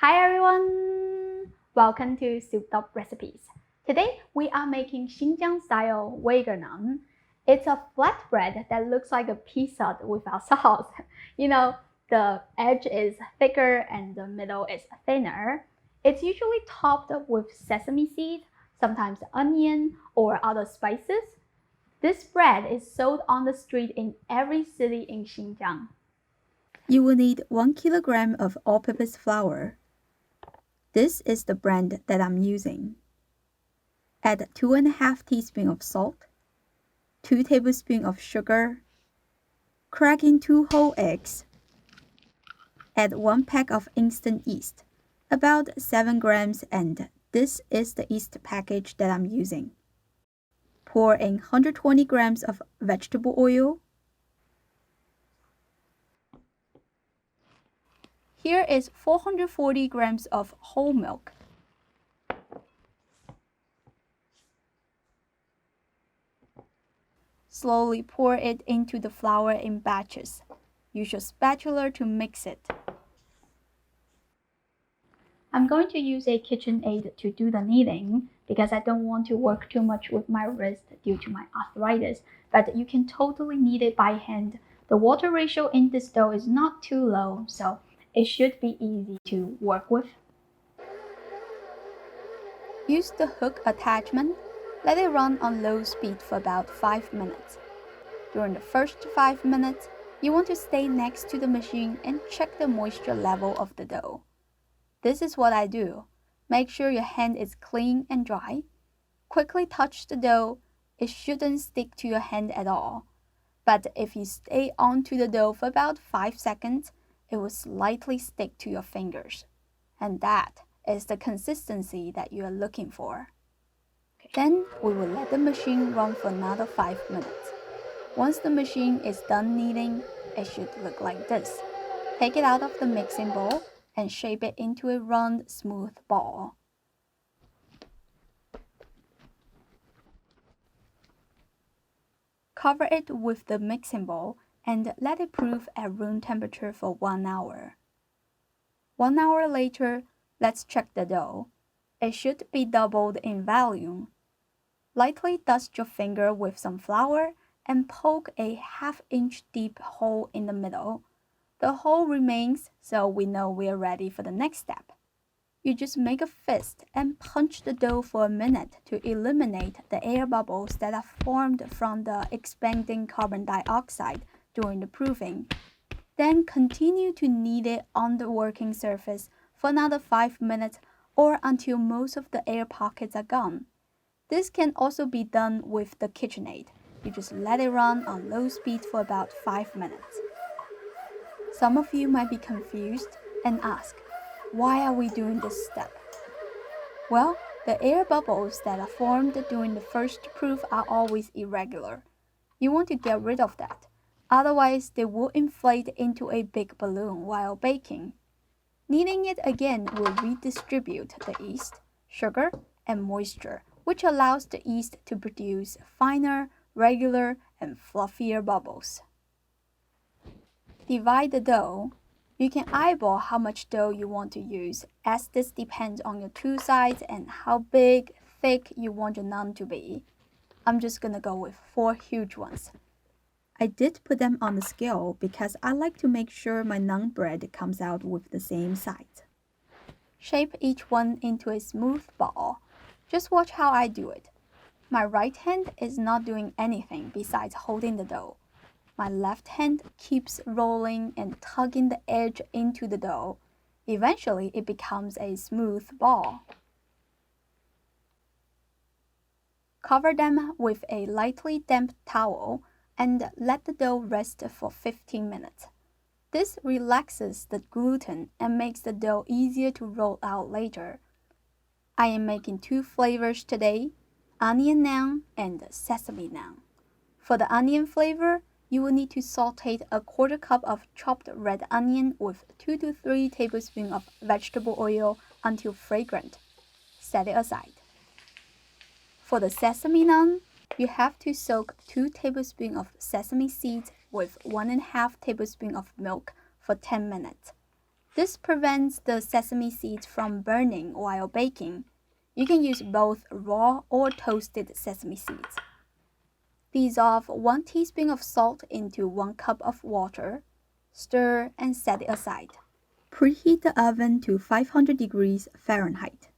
Hi everyone! Welcome to Souped Up Recipes. Today we are making Xinjiang style Uighur Naan. It's a flatbread that looks like a pizza without sauce. You know, the edge is thicker and the middle is thinner. It's usually topped with sesame seeds, sometimes onion or other spices. This bread is sold on the street in every city in Xinjiang. You will need 1 kilogram of all-purpose flour. This is the brand that I'm using. Add 2½ teaspoons of salt, 2 tablespoons of sugar, crack in 2 whole eggs, add 1 pack of instant yeast, about 7 grams, and this is the yeast package that I'm using. Pour in 120 grams of vegetable oil. Here is 440 grams of whole milk. Slowly pour it into the flour in batches. Use your spatula to mix it. I'm going to use a KitchenAid to do the kneading because I don't want to work too much with my wrist due to my arthritis, but you can totally knead it by hand. The water ratio in this dough is not too low, so it should be easy to work with. Use the hook attachment. Let it run on low speed for about 5 minutes. During the first 5 minutes, you want to stay next to the machine and check the moisture level of the dough. This is what I do. Make sure your hand is clean and dry. Quickly touch the dough. It shouldn't stick to your hand at all. But if you stay onto the dough for about 5 seconds, it will slightly stick to your fingers. And that is the consistency that you are looking for. Then we will let the machine run for another 5 minutes. Once the machine is done kneading, it should look like this. Take it out of the mixing bowl and shape it into a round, smooth ball. Cover it with the mixing bowl and let it proof at room temperature for 1 hour. 1 hour later, let's check the dough. It should be doubled in volume. Lightly dust your finger with some flour and poke a 1/2 inch deep hole in the middle. The hole remains so we know we're ready for the next step. You just make a fist and punch the dough for a minute to eliminate the air bubbles that are formed from the expanding carbon dioxide during the proofing. Then continue to knead it on the working surface for another 5 minutes or until most of the air pockets are gone. This can also be done with the KitchenAid. You just let it run on low speed for about 5 minutes. Some of you might be confused and ask, why are we doing this step? Well, the air bubbles that are formed during the first proof are always irregular. You want to get rid of that, otherwise they will inflate into a big balloon while baking. Kneading it again will redistribute the yeast, sugar, and moisture, which allows the yeast to produce finer, regular, and fluffier bubbles. Divide the dough. You can eyeball how much dough you want to use, as this depends on your 2 sides and how big, thick you want your naan to be. I'm just gonna go with 4 huge ones. I did put them on the scale because I like to make sure my naan bread comes out with the same size. Shape each one into a smooth ball. Just watch how I do it. My right hand is not doing anything besides holding the dough. My left hand keeps rolling and tugging the edge into the dough. Eventually, it becomes a smooth ball. Cover them with a lightly damp towel and let the dough rest for 15 minutes. This relaxes the gluten and makes the dough easier to roll out later. I am making 2 flavors today, onion naan and sesame naan. For the onion flavor, you will need to saute a 1/4 cup of chopped red onion with 2 to 3 tablespoons of vegetable oil until fragrant. Set it aside. For the sesame naan, you have to soak 2 tablespoons of sesame seeds with 1½ tablespoon of milk for 10 minutes. This prevents the sesame seeds from burning while baking. You can use both raw or toasted sesame seeds. Dissolve 1 teaspoon of salt into 1 cup of water. Stir and set it aside. Preheat the oven to 500 degrees Fahrenheit.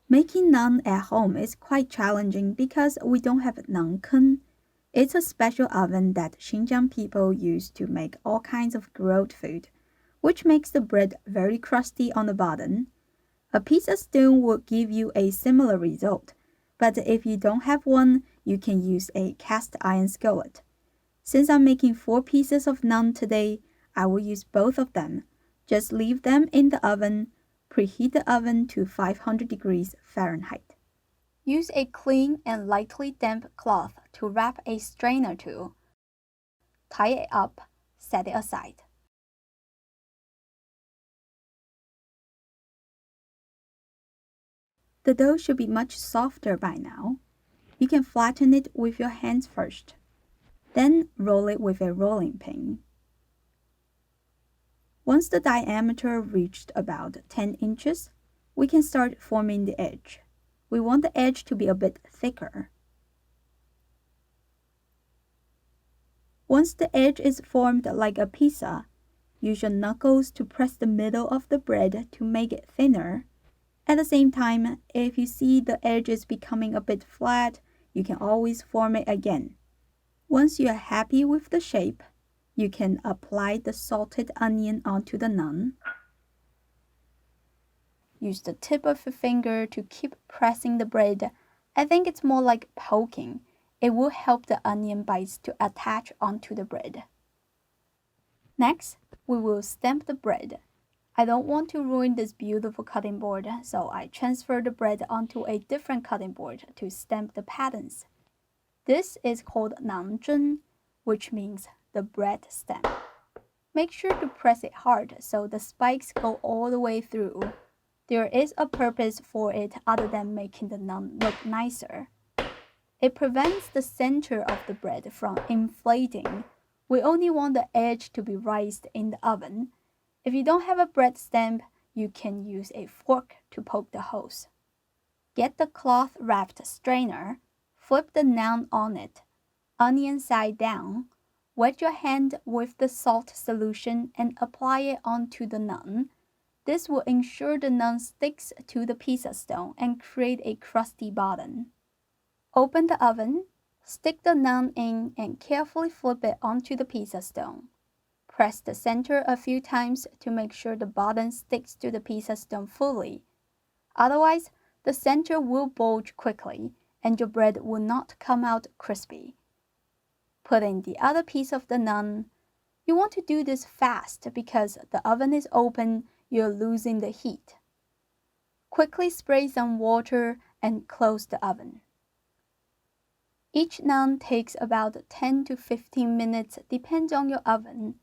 Making naan at home is quite challenging because we don't have naan kun. It's a special oven that Xinjiang people use to make all kinds of grilled food, which makes the bread very crusty on the bottom. A pizza stone will give you a similar result, but if you don't have one, you can use a cast iron skillet. Since I'm making 4 pieces of naan today, I will use both of them. Just leave them in the oven. Preheat the oven to 500 degrees Fahrenheit. Use a clean and lightly damp cloth to wrap a strainer to. Tie it up, set it aside. The dough should be much softer by now. You can flatten it with your hands first. Then roll it with a rolling pin. Once the diameter reached about 10 inches, we can start forming the edge. We want the edge to be a bit thicker. Once the edge is formed like a pizza, use your knuckles to press the middle of the bread to make it thinner. At the same time, if you see the edge is becoming a bit flat, you can always form it again. Once you are happy with the shape, you can apply the salted onion onto the naan. Use the tip of your finger to keep pressing the bread. I think it's more like poking. It will help the onion bites to attach onto the bread. Next, we will stamp the bread. I don't want to ruin this beautiful cutting board, so I transfer the bread onto a different cutting board to stamp the patterns. This is called naan zhen, which means the bread stamp. Make sure to press it hard so the spikes go all the way through. There is a purpose for it other than making the naan look nicer. It prevents the center of the bread from inflating. We only want the edge to be raised in the oven. If you don't have a bread stamp, you can use a fork to poke the holes. Get the cloth wrapped strainer, flip the naan on it, onion side down, wet your hand with the salt solution and apply it onto the naan. This will ensure the naan sticks to the pizza stone and create a crusty bottom. Open the oven, stick the naan in and carefully flip it onto the pizza stone. Press the center a few times to make sure the bottom sticks to the pizza stone fully. Otherwise, the center will bulge quickly and your bread will not come out crispy. Put in the other piece of the naan. You want to do this fast because the oven is open, you're losing the heat. Quickly spray some water and close the oven. Each naan takes about 10 to 15 minutes, depends on your oven.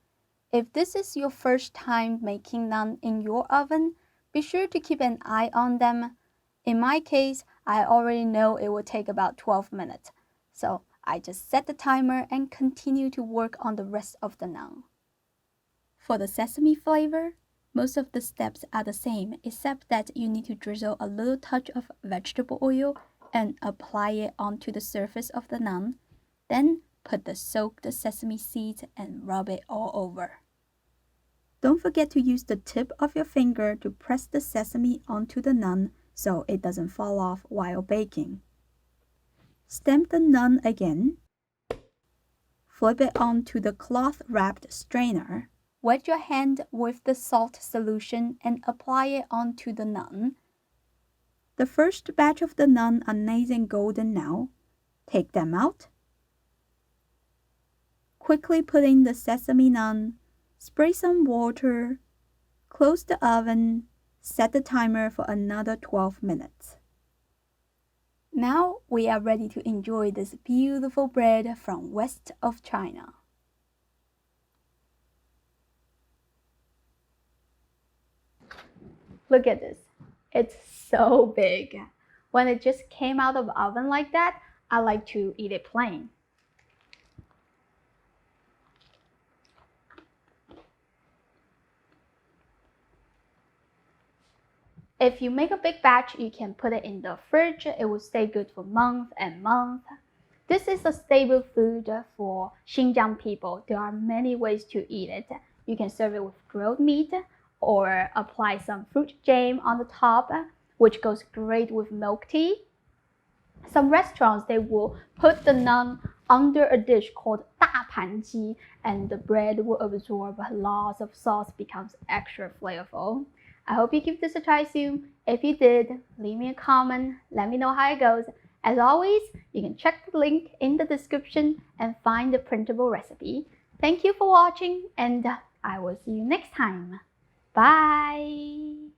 If this is your first time making naan in your oven, be sure to keep an eye on them. In my case, I already know it will take about 12 minutes, so I just set the timer and continue to work on the rest of the naan. For the sesame flavor, most of the steps are the same except that you need to drizzle a little touch of vegetable oil and apply it onto the surface of the naan. Then put the soaked sesame seeds and rub it all over. Don't forget to use the tip of your finger to press the sesame onto the naan so it doesn't fall off while baking. Stamp the naan again. Flip it onto the cloth-wrapped strainer. Wet your hand with the salt solution and apply it onto the naan. The first batch of the naan are nice and golden now. Take them out. Quickly put in the sesame naan. Spray some water, close the oven, set the timer for another 12 minutes. Now we are ready to enjoy this beautiful bread from west of China. Look at this. It's so big. When it just came out of the oven like that, I like to eat it plain. If you make a big batch, you can put it in the fridge. It will stay good for months and months. This is a staple food for Xinjiang people. There are many ways to eat it. You can serve it with grilled meat or apply some fruit jam on the top, which goes great with milk tea. Some restaurants, they will put the naan under a dish called 大盘鸡, and the bread will absorb lots of sauce, becomes extra flavorful. I hope you give this a try soon. If you did, leave me a comment, let me know how it goes. As always, you can check the link in the description and find the printable recipe. Thank you for watching, and I will see you next time. Bye!